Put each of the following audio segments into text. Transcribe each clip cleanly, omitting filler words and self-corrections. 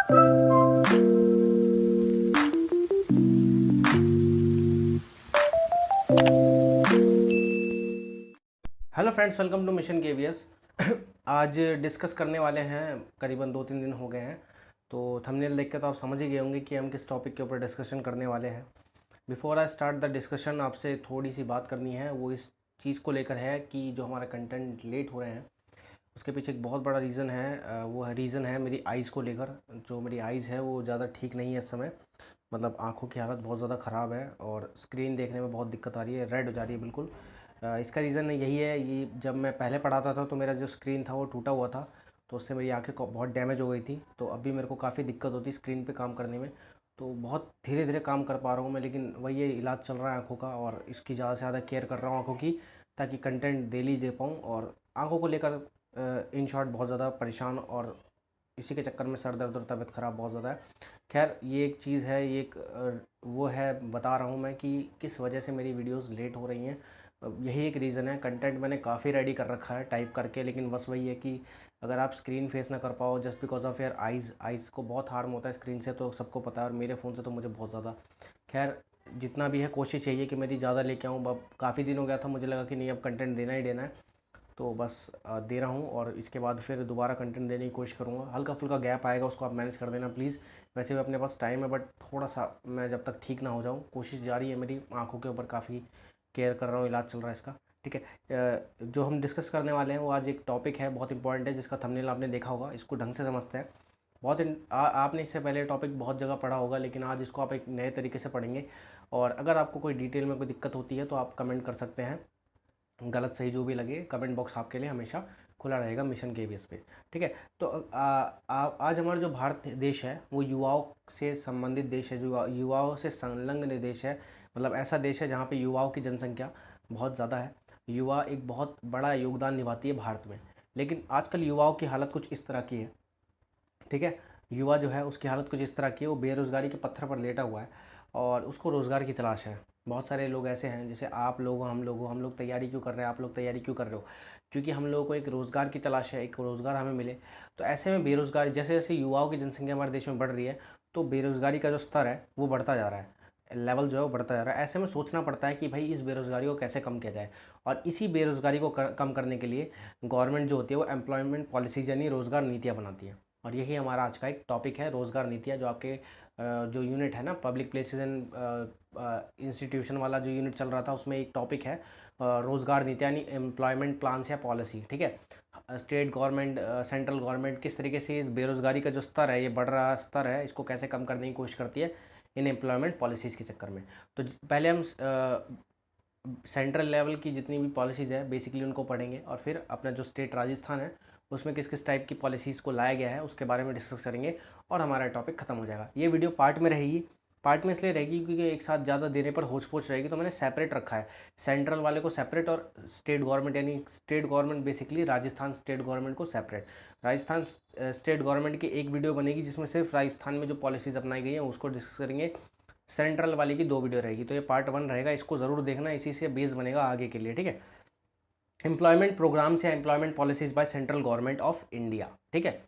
Hello friends, welcome to mission KVS. आज डिस्कस करने वाले हैं, करीबन 2-3 दिन हो गए हैं, तो थंबनेल देख के तो आप समझ ही गए होंगे कि हम किस टॉपिक के ऊपर डिस्कशन करने वाले हैं। Before I start the discussion, आपसे थोड़ी सी बात करनी है। वो इस चीज़ को लेकर है कि जो हमारा कंटेंट लेट हो रहे हैं, उसके पीछे एक बहुत बड़ा रीज़न है। वो रीज़न है मेरी आइज़ को लेकर। जो मेरी आइज़ है वो ज़्यादा ठीक नहीं है इस समय, मतलब आँखों की हालत बहुत ज़्यादा ख़राब है और स्क्रीन देखने में बहुत दिक्कत आ रही है, रेड हो जा रही है बिल्कुल। इसका रीज़न यही है, ये जब मैं पहले पढ़ाता था तो मेरा जो स्क्रीन था वो टूटा हुआ था, तो उससे मेरी आँखें बहुत डैमेज हो गई थी। तो अभी मेरे को काफ़ी दिक्कत होती है स्क्रीन पे काम करने में। तो बहुत धीरे धीरे काम कर पा रहा हूँ मैं, लेकिन वही ये इलाज चल रहा है आँखों का, और इसकी ज़्यादा से ज़्यादा केयर कर रहा हूँ आँखों की, ताकि कंटेंट डेली दे पाऊँ। और आँखों को लेकर इन शॉर्ट बहुत ज़्यादा परेशान, और इसी के चक्कर में सर दर्द और तबीयत ख़राब बहुत ज़्यादा है। खैर, ये एक चीज़ है, ये एक वो है, बता रहा हूँ मैं कि किस वजह से मेरी वीडियोस लेट हो रही हैं। यही एक रीज़न है। कंटेंट मैंने काफ़ी रेडी कर रखा है टाइप करके, लेकिन बस वही है कि अगर आप स्क्रीन फेस ना कर पाओ just because of your eyes को बहुत हार्म होता है स्क्रीन से, तो सबको पता है, और मेरे फ़ोन से तो मुझे बहुत ज़्यादा। खैर, जितना भी है कोशिश यही है कि मेरी ज़्यादा लेके आऊँ। अब काफ़ी दिन हो गया था, मुझे लगा कि नहीं, अब कंटेंट देना ही देना है, तो बस दे रहा हूँ। और इसके बाद फिर दोबारा कंटेंट देने की कोशिश करूँगा। हल्का फुल्का गैप आएगा, उसको आप मैनेज कर देना प्लीज़। वैसे भी अपने पास टाइम है, बट थोड़ा सा मैं जब तक ठीक ना हो जाऊँ, कोशिश जारी है मेरी। आँखों के ऊपर काफ़ी केयर कर रहा हूँ, इलाज चल रहा है इसका, ठीक है। जो हम डिस्कस करने वाले हैं वो आज एक टॉपिक है, बहुत इंपॉर्टेंट है, जिसका थंबनेल आपने देखा होगा। इसको ढंग से समझते हैं। आपने इससे पहले टॉपिक बहुत जगह पढ़ा होगा, लेकिन आज इसको आप एक नए तरीके से पढ़ेंगे। और अगर आपको कोई डिटेल में कोई दिक्कत होती है तो आप कमेंट कर सकते हैं, गलत सही जो भी लगे। कमेंट बॉक्स आपके लिए हमेशा खुला रहेगा मिशन केवीएस पे, ठीक है। तो आज हमारा जो भारत देश है वो युवाओं से संबंधित देश है, जो युवाओं से संलग्न देश है। मतलब ऐसा देश है जहाँ पे युवाओं की जनसंख्या बहुत ज़्यादा है। युवा एक बहुत बड़ा योगदान निभाती है भारत में। लेकिन आजकल युवाओं की हालत कुछ इस तरह की है, ठीक है। युवा जो है उसकी हालत कुछ इस तरह की है, वो बेरोज़गारी के पत्थर पर लेटा हुआ है और उसको रोज़गार की तलाश है। बहुत सारे लोग ऐसे हैं, जैसे आप लोग हो, हम लोग तैयारी क्यों कर रहे हैं, आप लोग तैयारी क्यों कर रहे हो? क्योंकि हम लोगों को एक रोज़गार की तलाश है, एक रोज़गार हमें मिले। तो ऐसे में बेरोज़गारी, जैसे जैसे युवाओं की जनसंख्या हमारे देश में बढ़ रही है, तो बेरोज़गारी का जो स्तर है वो बढ़ता जा रहा है, लेवल जो है वो बढ़ता जा रहा है। ऐसे में सोचना पड़ता है कि भाई इस बेरोज़गारी को कैसे कम किया जाए। और इसी बेरोज़गारी को कम करने के लिए गवर्नमेंट जो होती है वो एम्प्लॉयमेंट पॉलिसीज यानी रोज़गार नीतियाँ बनाती है। और यही हमारा आज का एक टॉपिक है, रोज़गार नीतियाँ। जो आपके जो यूनिट है ना, पब्लिक प्लेसेस एंड इंस्टीट्यूशन वाला जो यूनिट चल रहा था, उसमें एक टॉपिक है रोज़गार नीतियाँ यानी एम्प्लॉयमेंट प्लान्स या पॉलिसी, ठीक है। स्टेट गवर्नमेंट, सेंट्रल गवर्नमेंट किस तरीके से इस बेरोज़गारी का जो स्तर है, ये बढ़ रहा स्तर है, इसको कैसे कम करने की कोशिश करती है इन एम्प्लॉयमेंट पॉलिसीज़ के चक्कर में। तो पहले हम सेंट्रल लेवल की जितनी भी पॉलिसीज़ है बेसिकली उनको पढ़ेंगे, और फिर अपना जो स्टेट राजस्थान है उसमें किस किस टाइप की पॉलिसीज़ को लाया गया है उसके बारे में डिस्कस करेंगे, और हमारा टॉपिक खत्म हो जाएगा। ये वीडियो पार्ट में रहेगी। पार्ट में इसलिए रहेगी क्योंकि एक साथ ज़्यादा देने पर होच पोच रहेगी, तो मैंने सेपरेट रखा है। सेंट्रल वाले को सेपरेट, और स्टेट गवर्नमेंट यानी state government basically Rajasthan state government को सेपरेट। राजस्थान स्टेट गवर्नमेंट की एक वीडियो बनेगी जिसमें सिर्फ राजस्थान में जो पॉलिसीज़ अपनाई गई हैं उसको डिस्कस करेंगे। सेंट्रल वाली की 2 वीडियो रहेगी, तो ये पार्ट 1 रहेगा, इसको ज़रूर देखना, इसी से बेस बनेगा आगे के लिए, ठीक है। एम्प्लॉयमेंट प्रोग्राम्स या employment policies by central government of India, ठीक है।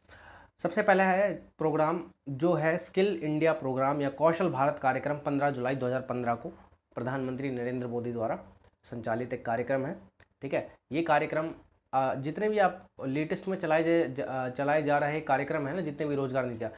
सबसे पहला है प्रोग्राम जो है स्किल इंडिया प्रोग्राम या कौशल भारत कार्यक्रम, 15 जुलाई 2015 को प्रधानमंत्री नरेंद्र मोदी द्वारा संचालित एक कार्यक्रम है, ठीक है। ये कार्यक्रम जितने भी आप लेटेस्ट में चलाए जा रहे कार्यक्रम है ना, जितने भी रोजगार नीतियाँ,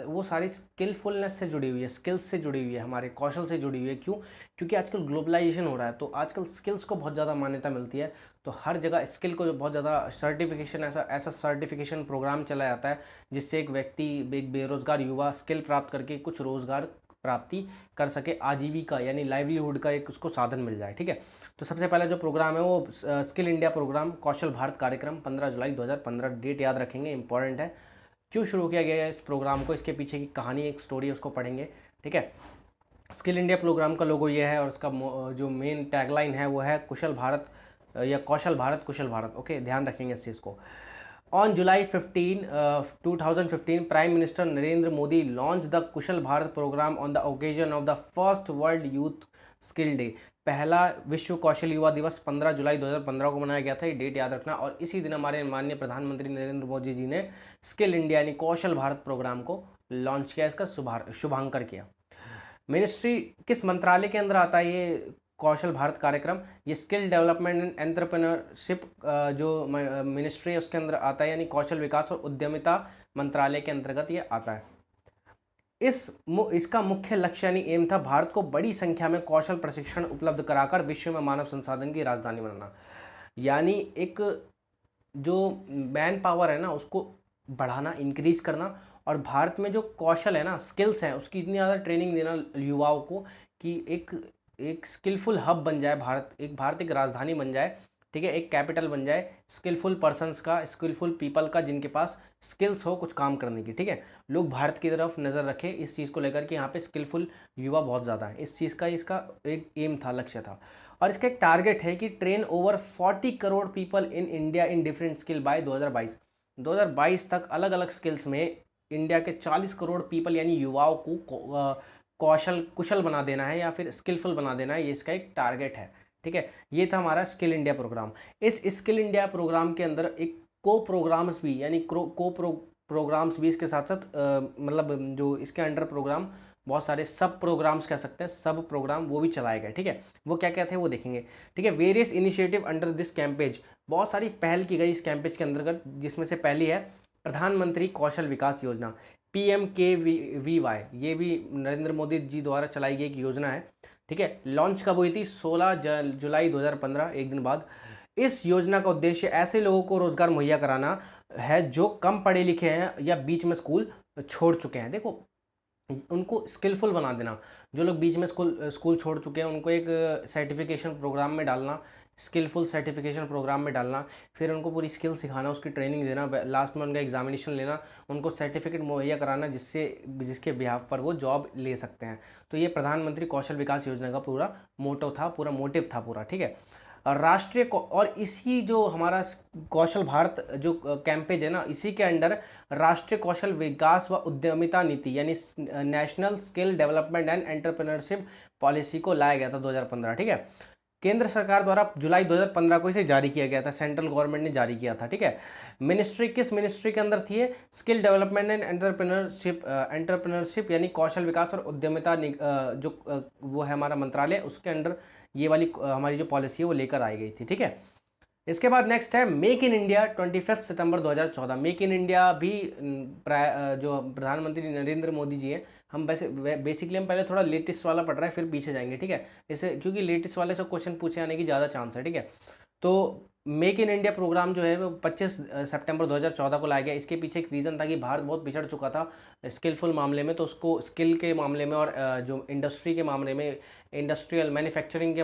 वो सारी स्किलफुलनेस से जुड़ी हुई है, स्किल्स से जुड़ी हुई है, हमारे कौशल से जुड़ी हुई है। क्यों? क्योंकि आजकल ग्लोबलाइजेशन हो रहा है, तो आजकल स्किल्स को बहुत ज़्यादा मान्यता मिलती है। तो हर जगह स्किल को बहुत ज़्यादा सर्टिफिकेशन, ऐसा सर्टिफिकेशन प्रोग्राम चलाया जाता है जिससे एक व्यक्ति, एक बेरोजगार युवा स्किल प्राप्त करके कुछ रोजगार प्राप्ति कर सके, आजीविका यानी लाइवलीहुड का एक उसको साधन मिल जाए, ठीक है। तो सबसे पहला जो प्रोग्राम है वो स्किल इंडिया प्रोग्राम कौशल भारत कार्यक्रम 15 जुलाई 2015, डेट याद रखेंगे, इंपॉर्टेंट है। क्यों शुरू किया गया है इस प्रोग्राम को, इसके पीछे की कहानी, एक स्टोरी है, उसको पढ़ेंगे, ठीक है। स्किल इंडिया प्रोग्राम का लोगो ये है, और उसका जो मेन टैगलाइन है वो है कुशल भारत या कौशल भारत कुशल भारत, ओके, ध्यान रखेंगे इस चीज़ को। On July 15, 2015, prime minister Narendra Modi launch the Kushal Bharat program on the occasion of the first world youth skill day. पहला विश्व कौशल युवा दिवस 15 जुलाई 2015 को मनाया गया था, ये डेट याद रखना। और इसी दिन हमारे माननीय प्रधानमंत्री नरेंद्र मोदी जी ने स्किल इंडिया यानी कौशल भारत प्रोग्राम को लॉन्च किया, इसका शुभारंभ किया। मिनिस्ट्री किस मंत्रालय के अंदर आता है ये कौशल भारत कार्यक्रम? ये स्किल डेवलपमेंट एंड एंटरप्रेन्योरशिप जो मिनिस्ट्री है उसके अंदर आता है, यानी कौशल विकास और उद्यमिता मंत्रालय के अंतर्गत ये आता है। इसका मुख्य लक्ष्य यानी एम था भारत को बड़ी संख्या में कौशल प्रशिक्षण उपलब्ध कराकर विश्व में मानव संसाधन की राजधानी बनाना। यानी एक जो मैन पावर है ना उसको बढ़ाना, इंक्रीज करना, और भारत में जो कौशल है ना, स्किल्स हैं, उसकी इतनी ज़्यादा ट्रेनिंग देना युवाओं को कि एक स्किलफुल हब बन जाए भारत एक राजधानी बन जाए, ठीक है, एक कैपिटल बन जाए स्किलफुल पर्सन्स का, स्किलफुल पीपल का, जिनके पास स्किल्स हो कुछ काम करने की, ठीक है। लोग भारत की तरफ नज़र रखें इस चीज़ को लेकर कि यहाँ पे स्किलफुल युवा बहुत ज़्यादा है। इस चीज़ का इसका एक एम था, लक्ष्य था। और इसका एक टारगेट है कि train over 40 crore people in India in different skill by 2022 तक अलग अलग स्किल्स में इंडिया के 40 करोड़ पीपल यानी युवाओं को कुशल बना देना है या फिर स्किलफुल बना देना है, ये इसका एक टारगेट है, ठीक है। ये था हमारा स्किल इंडिया प्रोग्राम। इस स्किल इंडिया प्रोग्राम के अंदर एक प्रोग्राम्स भी यानी प्रोग्राम्स भी इसके साथ साथ मतलब जो इसके अंडर प्रोग्राम बहुत सारे सब प्रोग्राम्स कह सकते हैं, सब प्रोग्राम वो भी चलाए गए, ठीक है। वो क्या क्या थे वो देखेंगे, ठीक है। वेरियस इनिशिएटिव अंडर दिस कैंपेज, बहुत सारी पहल की गई इस कैंपेज के अंतर्गत, जिसमें से पहली है प्रधानमंत्री कौशल विकास योजना PMKVY। ये भी नरेंद्र मोदी जी द्वारा चलाई गई एक योजना है, ठीक है। लॉन्च कब हुई थी? 16 जुलाई 2015, एक दिन बाद। इस योजना का उद्देश्य ऐसे लोगों को रोजगार मुहैया कराना है जो कम पढ़े लिखे हैं या बीच में स्कूल छोड़ चुके हैं। देखो, उनको स्किलफुल बना देना। जो लोग बीच में स्कूल छोड़ चुके हैं उनको एक सर्टिफिकेशन प्रोग्राम में डालना, स्किलफुल सर्टिफिकेशन प्रोग्राम में डालना, फिर उनको पूरी स्किल सिखाना, उसकी ट्रेनिंग देना, लास्ट में उनका एग्जामिनेशन लेना, उनको सर्टिफिकेट मुहैया कराना जिसके बिहाफ पर वो जॉब ले सकते हैं। तो ये प्रधानमंत्री कौशल विकास योजना का पूरा मोटो था, पूरा मोटिव था पूरा, ठीक है। और इसी जो हमारा कौशल भारत जो कैंपेज है ना, इसी के अंडर राष्ट्रीय कौशल विकास व उद्यमिता नीति यानी national skill development and entrepreneurship policy को लाया गया था 2015, ठीक है। केंद्र सरकार द्वारा जुलाई 2015 को इसे जारी किया गया था, सेंट्रल गवर्नमेंट ने जारी किया था, ठीक है। मिनिस्ट्री किस मिनिस्ट्री के अंदर थी? स्किल डेवलपमेंट एंड एंटरप्रेन्योरशिप यानी कौशल विकास और उद्यमिता जो वो है हमारा मंत्रालय, उसके अंडर ये वाली हमारी जो पॉलिसी है वो लेकर आई गई थी, ठीक है। इसके बाद नेक्स्ट है make in India 25 September 2014। Make in India भी जो प्रधानमंत्री नरेंद्र मोदी जी हैं, हम बेसिकली हम पहले थोड़ा लेटेस्ट वाला पढ़ रहे हैं फिर पीछे जाएंगे, ठीक है, इसे क्योंकि लेटेस्ट वाले से क्वेश्चन पूछे आने की ज़्यादा चांस है, ठीक है। तो मेक इन इंडिया प्रोग्राम जो है वो 25 सितंबर 2014 को लाया गया। इसके पीछे एक रीज़न था कि भारत बहुत पिछड़ चुका था स्किलफुल मामले में, तो उसको स्किल के मामले में और जो इंडस्ट्री के मामले में, इंडस्ट्रियल मैन्युफैक्चरिंग के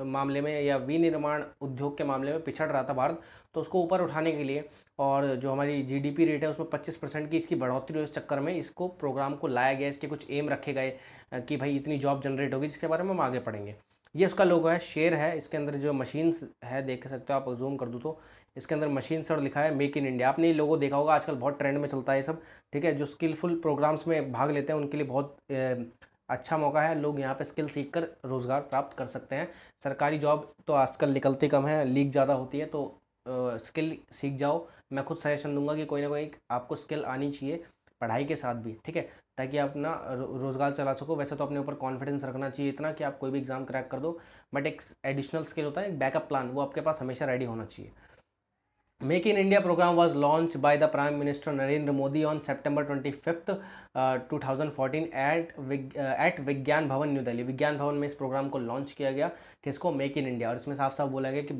मामले में या विनिर्माण उद्योग के मामले में पिछड़ रहा था भारत, तो उसको ऊपर उठाने के लिए और जो हमारी GDP रेट है उसमें 25% की इसकी बढ़ोतरी, उस चक्कर में इसको प्रोग्राम को लाया गया। इसके कुछ एम रखे गए कि भाई इतनी जॉब जनरेट होगी, जिसके बारे में हम आगे पढ़ेंगे। ये उसका लोगो है, शेर है, इसके अंदर जो मशीन्स है देख सकते हो आप, जूम कर दूँ तो इसके अंदर मशीन्स और लिखा है मेक इन इंडिया। आपने ये लोगो देखा होगा, आजकल बहुत ट्रेंड में चलता है ये सब, ठीक है। जो स्किलफुल प्रोग्राम्स में भाग लेते हैं उनके लिए बहुत अच्छा मौका है, लोग यहाँ पे स्किल सीख कर रोज़गार प्राप्त कर सकते हैं। सरकारी जॉब तो आजकल निकलती कम है, लीक ज़्यादा होती है, तो स्किल सीख जाओ। मैं खुद सजेशन दूंगा कि कोई ना कोई आपको स्किल आनी चाहिए पढ़ाई के साथ भी, ठीक है, ताकि आप अपना रोज़गार चला सको। वैसे तो अपने ऊपर कॉन्फिडेंस रखना चाहिए इतना कि आप कोई भी एग्ज़ाम क्रैक कर दो, बट एक एडिशनल स्किल होता है, एक बैकअप प्लान, वो आपके पास हमेशा रेडी होना चाहिए। Make in India program was launched by the Prime Minister Narendra Modi on September 25th, 2014 at विज्ञान भवन न्यू दिल्ली। विज्ञान भवन में इस प्रोग्राम को लॉन्च किया गया, किसको? Make in India. और इसमें साफ साफ बोला गया कि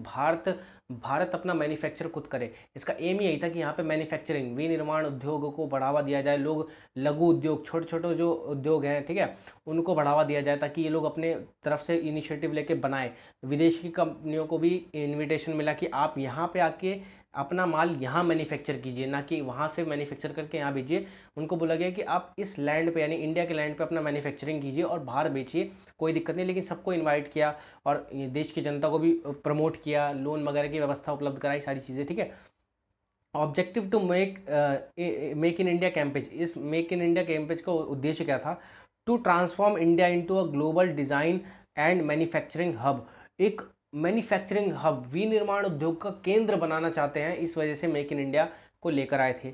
भारत अपना मैन्युफैक्चर खुद करे। इसका एम यही था कि यहाँ पे मैन्युफैक्चरिंग, विनिर्माण उद्योगों को बढ़ावा दिया जाए, लोग लघु उद्योग, छोटे छोटे जो उद्योग हैं, ठीक है, उनको बढ़ावा दिया जाए ताकि ये लोग अपने तरफ से इनिशिएटिव लेके बनाए। विदेशी कंपनियों को भी इन्विटेशन मिला कि आप यहाँ पे आके अपना माल यहाँ मैन्युफैक्चर कीजिए, ना कि वहाँ से मैन्युफैक्चर करके यहाँ भेजिए। उनको बोला गया कि आप इस लैंड पे यानी इंडिया के लैंड पे अपना मैन्युफैक्चरिंग कीजिए और बाहर बेचिए, कोई दिक्कत नहीं। लेकिन सबको इनवाइट किया और देश की जनता को भी प्रमोट किया, लोन वगैरह की व्यवस्था उपलब्ध कराई, सारी चीज़ें, ठीक है। Objective to make in India campaign. इस मेक इन इंडिया कैंपेज का उद्देश्य क्या था? To transform India into a global design and manufacturing hub, एक मैन्युफैक्चरिंग हब, विनिर्माण उद्योग का केंद्र बनाना चाहते हैं, इस वजह से मेक इन इंडिया को लेकर आए थे।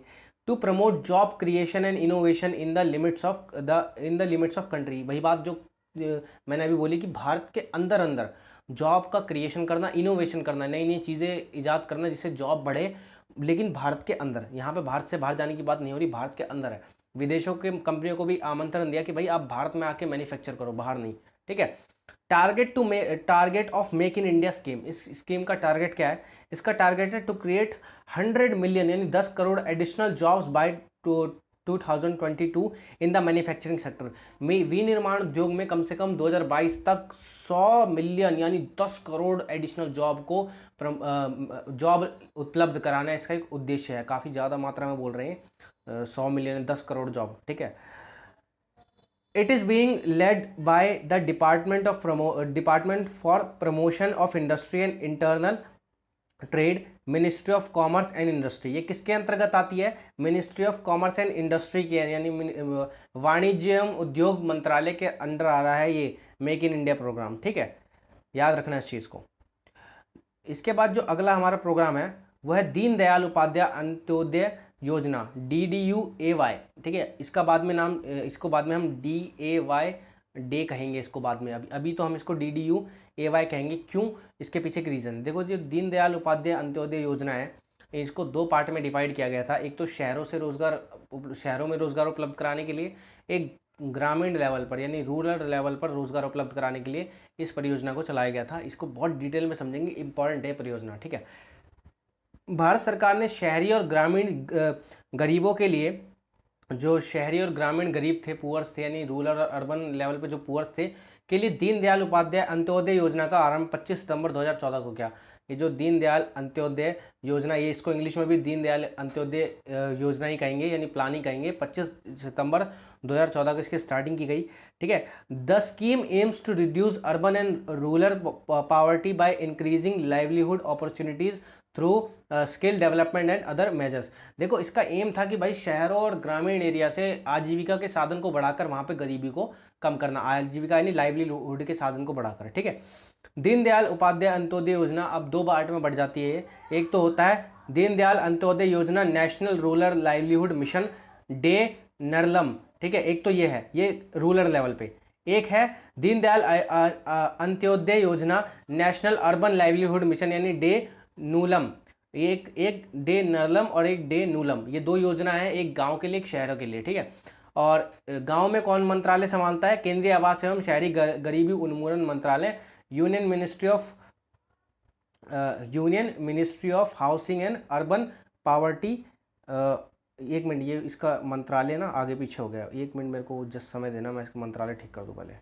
To promote job creation and innovation in the limits of country, वही बात जो मैंने अभी बोली कि भारत के अंदर अंदर जॉब का क्रिएशन करना, इनोवेशन करना, नई नई चीज़ें ईजाद करना जिससे जॉब बढ़े, लेकिन भारत के अंदर। यहाँ पे भारत से बाहर जाने की बात नहीं हो रही, भारत के अंदर है। विदेशों के कंपनियों को भी आमंत्रण दिया कि भाई आप भारत में आके मैन्युफैक्चर करो, बाहर नहीं, ठीक है। Target of make in India scheme, इस स्कीम का टारगेट क्या है? इसका टारगेट है टू क्रिएट 100 मिलियन यानी 10 crore additional jobs by 2022 in the manufacturing sector में। विनिर्माण उद्योग में कम से कम 2022 तक 100 मिलियन यानी 10 करोड़ एडिशनल जॉब को जॉब उपलब्ध कराना इसका एक उद्देश्य है। काफ़ी ज़्यादा मात्रा में बोल रहे हैं, 100 मिलियन 10 करोड़ जॉब, ठीक है। It is being led by the Department for Promotion of Industry and Internal Trade, Ministry of Commerce and Industry। ये किसके अंतर्गत आती है? Ministry of commerce and industry के, यानी वाणिज्य एवं उद्योग मंत्रालय के अंडर आ रहा है ये मेक इन इंडिया प्रोग्राम, ठीक है, याद रखना इस चीज़ को। इसके बाद जो अगला हमारा प्रोग्राम है वह है दीनदयाल उपाध्याय अंत्योदय योजना, DDU-AY, ठीक है। इसका बाद में नाम, इसको बाद में हम DAY डे कहेंगे इसको बाद में, अभी तो हम इसको DDU-AY कहेंगे। क्यों? इसके पीछे की रीज़न देखो। जो दीनदयाल उपाध्याय अंत्योदय योजना है, इसको दो पार्ट में डिवाइड किया गया था। एक तो शहरों में रोजगार उपलब्ध कराने के लिए, एक ग्रामीण लेवल पर यानी रूरल लेवल पर रोजगार उपलब्ध कराने के लिए इस परियोजना को चलाया गया था। इसको बहुत डिटेल में समझेंगे, इंपॉर्टेंट है परियोजना, ठीक है। भारत सरकार ने शहरी और ग्रामीण गरीबों के लिए, जो शहरी और ग्रामीण गरीब थे, पुअर्स थे, यानी रूरल और अर्बन लेवल पे जो पुअर्स थे, के लिए दीनदयाल उपाध्याय अंत्योदय योजना का आरंभ 25 सितंबर 2014 को किया। ये जो दीनदयाल अंत्योदय योजना, ये इसको इंग्लिश में भी दीनदयाल अंत्योदय योजना ही कहेंगे, यानी प्लान ही कहेंगे। 25 सितंबर 2014 को इसकी स्टार्टिंग की गई, ठीक है। The scheme aims to reduce urban and rural poverty by increasing livelihood opportunities through skill development and other measures. देखो, इसका एम था कि भाई शहरों और ग्रामीण एरिया से आजीविका के साधन को बढ़ाकर वहाँ पे गरीबी को कम करना, आजीविका यानी लाइवलीहुड के साधन को बढ़ाकर, ठीक है। दीनदयाल उपाध्याय अंत्योदय योजना अब दो पार्ट में बढ़ जाती है। एक तो होता है Deendayal Antyodaya Yojana national rural livelihood mission DAY NRLM, ठीक है। एक तो ये है, ये रूरल लेवल पे। एक है Deendayal Antyodaya Yojana national urban livelihood mission यानी डे नूलम। एक डे नरलम और एक डे नूलम, ये दो योजना है, एक गांव के लिए, एक शहरों के लिए, ठीक है। और गांव में कौन मंत्रालय संभालता है? केंद्रीय आवास एवं शहरी गरीबी उन्मूलन मंत्रालय, union ministry of housing and urban poverty. एक मिनट, ये इसका मंत्रालय ना आगे पीछे हो गया, एक मिनट मेरे को जस्ट समय देना, मैं इसका मंत्रालय ठीक कर दूँ पहले।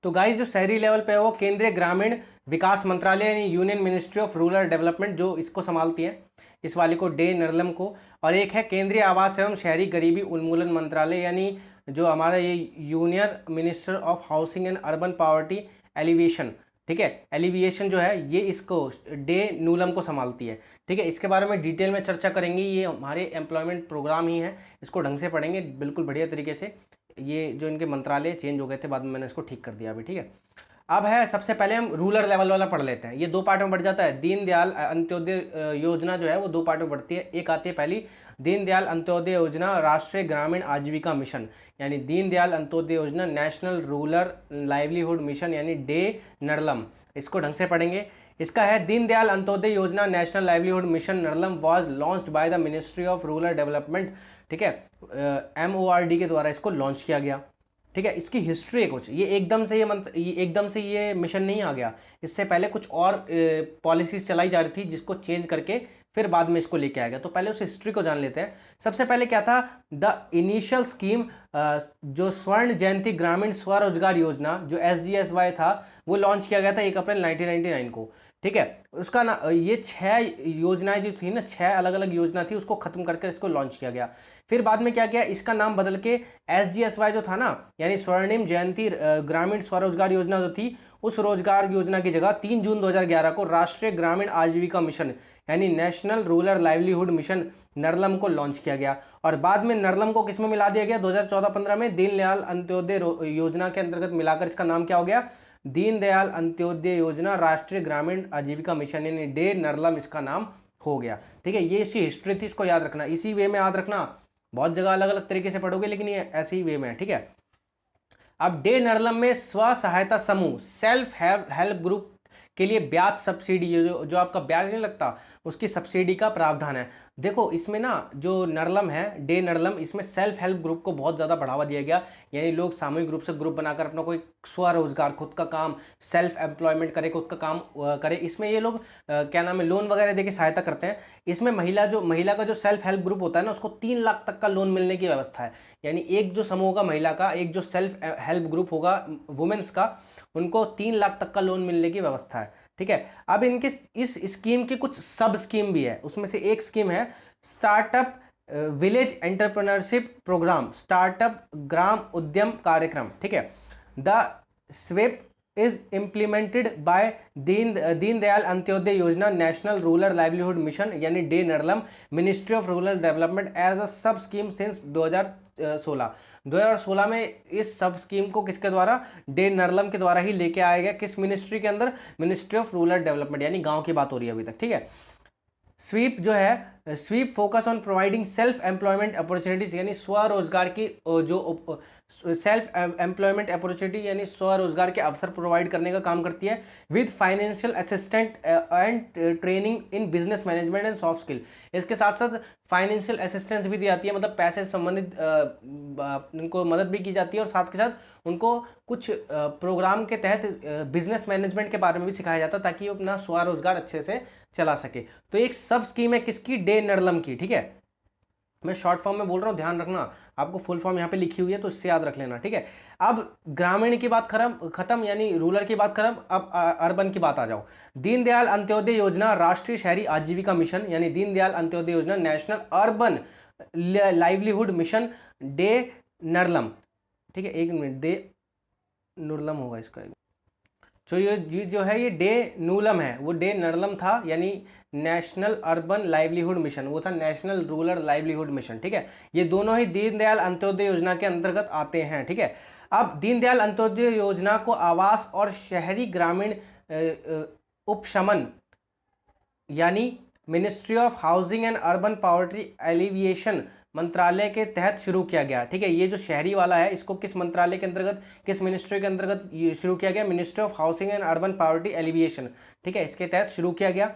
तो गाइस, जो शहरी लेवल पे है वो केंद्रीय ग्रामीण विकास मंत्रालय यानी union ministry of rural development, जो इसको संभालती है, इस वाले को, डे नरलम को। और एक है केंद्रीय आवास एवं शहरी गरीबी उन्मूलन मंत्रालय यानी जो हमारा ये union minister of housing and urban poverty elevation, ठीक है, एलिविएशन जो है, ये इसको डे नूलम को संभालती है, ठीक है। इसके बारे में डिटेल में चर्चा करेंगे, ये हमारे एम्प्लॉयमेंट प्रोग्राम ही है, इसको ढंग से पढ़ेंगे बिल्कुल बढ़िया तरीके से। ये जो इनके मंत्रालय चेंज हो गए थे, बाद में मैंने इसको ठीक कर दिया अभी, ठीक है। अब है, सबसे पहले हम रूरल लेवल वाला पढ़ लेते हैं। ये दो पार्ट में बढ़ जाता है। दीनदयाल अंत्योदय योजना जो है वो दो पार्ट में बढ़ती है। एक आती है पहली दीनदयाल अंत्योदय योजना राष्ट्रीय ग्रामीण आजीविका मिशन, यानी Deendayal Antyodaya Yojana national rural livelihood mission यानी डे नरलम, इसको ढंग से पढ़ेंगे। इसका है Deendayal Antyodaya Yojana national livelihood mission NRLM was launched by the ministry of rural development, ठीक है, MORD के द्वारा इसको लॉन्च किया गया, ठीक है। इसकी हिस्ट्री है कुछ, ये एकदम से ये मिशन नहीं आ गया, इससे पहले कुछ और पॉलिसीज चलाई जा रही थी जिसको चेंज करके फिर बाद में इसको लेके आ गया। तो पहले उस हिस्ट्री को जान लेते हैं। सबसे पहले क्या था? द इनिशियल स्कीम, जो स्वर्ण जयंती ग्रामीण स्वरोजगार योजना जो SGSY था, वो लॉन्च किया गया था 1 अप्रैल 1999 को, ठीक है। उसका ना, ये 6 योजनाएं जो थी ना, 6 अलग अलग योजना थी, उसको खत्म करके इसको लॉन्च किया गया। फिर बाद में क्या किया, इसका नाम बदल के SGSY जो था ना, यानी स्वर्णिम जयंती ग्रामीण स्वरोजगार योजना जो थी, उस रोजगार योजना की जगह 3 जून 2011 को राष्ट्रीय ग्रामीण आजीविका मिशन यानी नेशनल रूरल लाइवलीहुड मिशन नरलम को लॉन्च किया गया। और बाद में नरलम को किसमें मिला दिया गया? 2014-15 में दीनदयाल अंत्योदय योजना के अंतर्गत मिलाकर इसका नाम क्या हो गया? दीनदयाल अंत्योदय योजना राष्ट्रीय ग्रामीण आजीविका मिशन यानी डे नरलम इसका नाम हो गया। ठीक है, ये इसकी हिस्ट्री थी, इसको याद रखना, इसी वे में याद रखना। बहुत जगह अलग अलग तरीके से पढ़ोगे लेकिन ये ऐसे ही वे में है। ठीक है, अब डे नरलम में स्व सहायता समूह सेल्फ हेल्प ग्रुप के लिए ब्याज सब्सिडी, जो आपका ब्याज नहीं लगता उसकी सब्सिडी का प्रावधान है। देखो इसमें ना जो नरलम है, डे नरलम, इसमें सेल्फ हेल्प ग्रुप को बहुत ज़्यादा बढ़ावा दिया गया, यानी लोग सामूहिक रूप से ग्रुप बनाकर अपना कोई स्वरोजगार, खुद का काम, सेल्फ एम्प्लॉयमेंट करे, खुद का काम करे। इसमें ये लोग क्या नाम है, लोन वगैरह देके सहायता करते हैं। इसमें महिला का जो सेल्फ हेल्प ग्रुप होता है ना, उसको 3 लाख तक का लोन मिलने की व्यवस्था है। यानी एक जो समूह होगा महिला का, एक जो सेल्फ हेल्प ग्रुप होगा वुमेन्स का, उनको 3 लाख तक का लोन मिलने की व्यवस्था है। ठीक है, अब इनके इस स्कीम की कुछ सब स्कीम भी है। उसमें से एक स्कीम है startup village entrepreneurship programme, startup ग्राम उद्यम कार्यक्रम। ठीक है, the SVEP is implemented by Deendayal Antyodaya Yojana national rural livelihood mission यानी DAY NRLM, ministry of rural development as a sub scheme since 2016 में इस सब स्कीम को किसके द्वारा, डे नरलम के द्वारा ही लेके आया गया। किस मिनिस्ट्री के अंदर, मिनिस्ट्री ऑफ रूरल डेवलपमेंट, यानी गांव की बात हो रही है अभी तक। ठीक है, स्वीप जो है, sweep focus on providing self employment opportunities यानी स्वरोजगार की जो सेल्फ एम्प्लॉयमेंट अपॉर्चुनिटी यानी स्वरोजगार के अवसर प्रोवाइड करने का काम करती है, with financial assistant and training in business management and soft skill. इसके साथ साथ फाइनेंशियल असिस्टेंस भी दी जाती है, मतलब पैसे से संबंधित उनको मदद भी की जाती है, और साथ के साथ उनको कुछ प्रोग्राम के तहत बिजनेस मैनेजमेंट के बारे में भी सिखाया जाता है ताकि वो अपना स्वरोजगार अच्छे से चला सके। तो एक सब स्कीम है किसकी, डे नरलम की। ठीक है, मैं शॉर्ट फॉर्म में बोल रहा हूँ, ध्यान रखना, आपको फुल फॉर्म यहाँ पे लिखी हुई है तो इससे याद रख लेना। ठीक है, अब ग्रामीण की बात खत्म यानी रूरल की बात खत्म, अब अर्बन की बात आ जाओ। दीनदयाल अंत्योदय योजना राष्ट्रीय शहरी आजीविका मिशन यानी Deendayal Antyodaya Yojana national urban livelihood mission DAY NRLM. ठीक है, एक मिनट, डे नूरलम होगा इसका, जो ये जो है ये डे नूलम है, वो डे नरलम था, यानी नेशनल अर्बन लाइवलीहुड मिशन, वो था नेशनल रूरल लाइवलीहुड मिशन। ठीक है, ये दोनों ही दीनदयाल अंत्योदय योजना के अंतर्गत आते हैं। ठीक है, अब दीनदयाल अंत्योदय योजना को आवास और शहरी ग्रामीण उपशमन यानी ministry of housing and urban poverty alleviation मंत्रालय के तहत शुरू किया गया। ठीक है, ये जो शहरी वाला है इसको किस मंत्रालय के अंतर्गत, किस मिनिस्ट्री के अंतर्गत ये शुरू किया गया, ministry of housing and urban poverty alleviation. ठीक है, इसके तहत शुरू किया गया।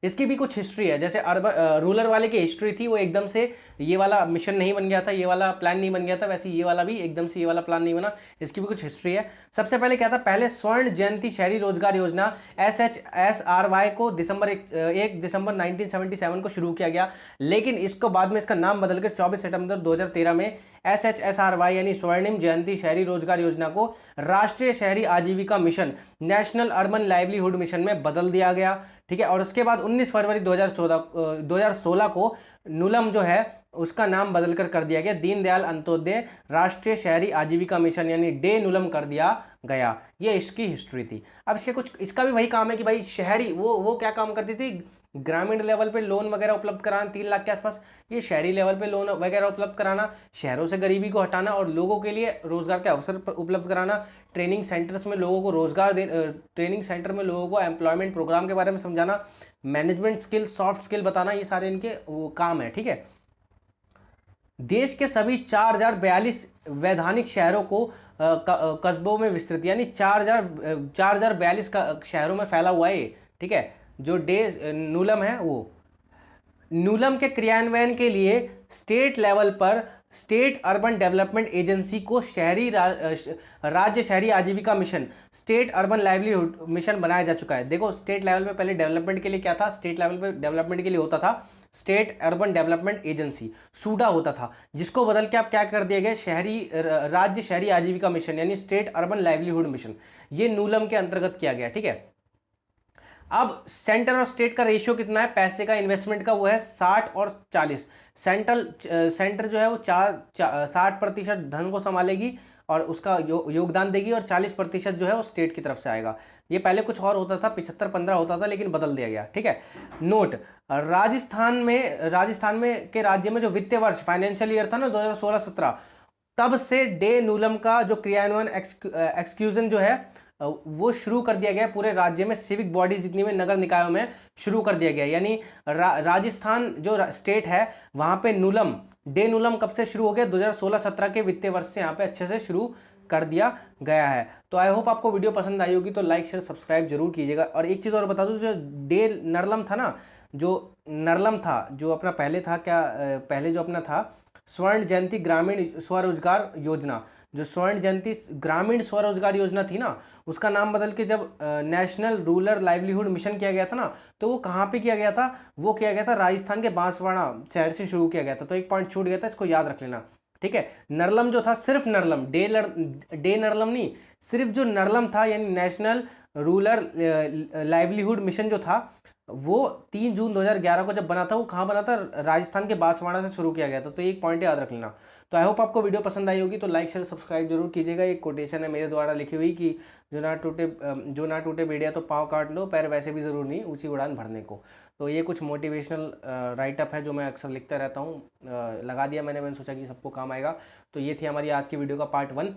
इसकी भी कुछ हिस्ट्री है, जैसे अर्बन रूरल वाले की हिस्ट्री थी, वो एकदम से ये वाला मिशन नहीं बन गया था, ये वाला प्लान नहीं बन गया था, वैसे ये वाला भी एकदम से ये वाला प्लान नहीं बना, इसकी भी कुछ हिस्ट्री है। सबसे पहले क्या था, पहले स्वर्ण जयंती शहरी रोजगार योजना SHSRY को 1 दिसंबर 1977 को शुरू किया गया, लेकिन इसको बाद में इसका नाम बदलकर 24 सितंबर 2013 में SHSRY यानी स्वर्णिम जयंती शहरी रोजगार योजना को राष्ट्रीय शहरी आजीविका mission national urban livelihood mission में बदल दिया गया। ठीक है, और उसके बाद 19 फरवरी 2016 को नूलम जो है उसका नाम बदलकर कर दिया गया दीनदयाल अंत्योदय राष्ट्रीय शहरी आजीविका मिशन यानी डे नूलम कर दिया गया। ये इसकी हिस्ट्री थी। अब इसका भी वही काम है कि भाई शहरी वो क्या काम करती थी, ग्रामीण लेवल पे लोन वगैरह उपलब्ध कराना 3 लाख के आसपास, ये शहरी लेवल पे लोन वगैरह उपलब्ध कराना, शहरों से गरीबी को हटाना और लोगों के लिए रोजगार के अवसर उपलब्ध कराना, ट्रेनिंग सेंटर्स में लोगों को रोजगार ट्रेनिंग सेंटर में लोगों को एम्प्लॉयमेंट प्रोग्राम के बारे में समझाना, मैनेजमेंट स्किल, सॉफ्ट स्किल बताना, ये सारे इनके वो काम है। ठीक है, देश के सभी 4042 वैधानिक शहरों को कस्बों में विस्तृत यानी 4042 शहरों में फैला हुआ है। ठीक है, जो डे नूलम है वो नूलम के क्रियान्वयन के लिए स्टेट लेवल पर स्टेट अर्बन डेवलपमेंट एजेंसी को राज्य शहरी आजीविका mission state urban livelihood mission बनाया जा चुका है। देखो स्टेट लेवल पे पहले डेवलपमेंट के लिए क्या था, स्टेट लेवल पे डेवलपमेंट के लिए होता था state urban development agency, SUDA होता था, जिसको बदल के आप क्या कर दिया गया, राज्य शहरी आजीविका मिशन यानी स्टेट अर्बन लाइवलीहुड मिशन, ये नूलम के अंतर्गत किया गया। ठीक है, अब सेंटर और स्टेट का रेशियो कितना है पैसे का, इन्वेस्टमेंट का, वो है 60 और 40। सेंटर जो है वो 60% धन को संभालेगी और उसका योगदान देगी और 40% जो है वो स्टेट की तरफ से आएगा। ये पहले कुछ और होता था, 75-15 होता था, लेकिन बदल दिया गया। ठीक है, नोट, राजस्थान में के राज्य में जो वित्तीय वर्ष फाइनेंशियल ईयर था ना 2016-17, तब से डे नूलम का जो क्रियान्वयन एक्सक्यूजन जो है वो शुरू कर दिया गया पूरे राज्य में, सिविक बॉडी जितनी भी नगर निकायों में शुरू कर दिया गया। यानी राजस्थान जो स्टेट है वहाँ पे नूलम डे नूलम कब से शुरू हो गया, 2016-17 के वित्तीय वर्ष से यहाँ पे अच्छे से शुरू कर दिया गया है। तो आई होप आपको वीडियो पसंद आई होगी, तो लाइक शेयर सब्सक्राइब जरूर कीजिएगा। और एक चीज़ और बता दूं, जो डे नरलम था ना, जो नरलम था जो अपना पहले था क्या, पहले जो अपना था स्वर्ण जयंती ग्रामीण स्वरोजगार योजना, जो स्वर्ण जयंती ग्रामीण स्वरोजगार योजना थी ना, उसका नाम बदल के जब नेशनल रूरल लाइवलीहुड मिशन किया गया था ना, तो वो कहाँ पे किया गया था, वो किया गया था राजस्थान के बांसवाड़ा शहर से शुरू किया गया था। तो एक पॉइंट छूट गया था, इसको याद रख लेना, ठीक है। नरलम जो था सिर्फ नरलम, डे नरलम नहीं, सिर्फ जो नरलम था यानी नेशनल रूरल लाइवलीहुड मिशन जो था, वो 3 जून 2011 को जब बना था, वो कहाँ बना था, राजस्थान के बांसवाड़ा से शुरू किया गया था। तो एक पॉइंट याद रख लेना। तो आई होप आपको वीडियो पसंद आई होगी, तो लाइक शेयर सब्सक्राइब जरूर कीजिएगा। एक कोटेशन है मेरे द्वारा लिखी हुई कि जो ना टूटे बेड़िया तो पाँव काट लो, पैर वैसे भी ज़रूर नहीं ऊंची उड़ान भरने को। तो ये कुछ मोटिवेशनल राइटअप है जो मैं अक्सर लिखता रहता हूँ, लगा दिया मैंने सोचा कि सबको काम आएगा। तो ये थी हमारी आज की वीडियो का पार्ट 1।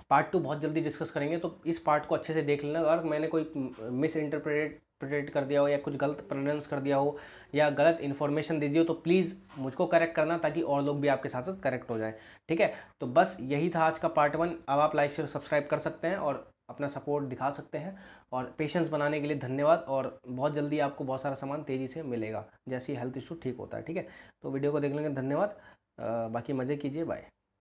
पार्ट 2 बहुत जल्दी डिस्कस करेंगे, तो इस पार्ट को अच्छे से देख लेना। अगर मैंने कोई मिस इंटरप्रेट कर दिया हो या कुछ गलत प्रोनाउंस कर दिया हो या गलत इन्फॉर्मेशन दे दी हो, तो प्लीज़ मुझको करेक्ट करना, ताकि और लोग भी आपके साथ साथ करेक्ट हो जाए, ठीक है। तो बस यही था आज का पार्ट 1। अब आप लाइक शेयर सब्सक्राइब कर सकते हैं और अपना सपोर्ट दिखा सकते हैं। और पेशेंस बनाने के लिए धन्यवाद। और बहुत जल्दी आपको बहुत सारा सामान तेज़ी से मिलेगा जैसे ही हेल्थ इशू ठीक होता है, ठीक है। तो वीडियो को देखने के लिए धन्यवाद। बाकी मज़े कीजिए, बाय।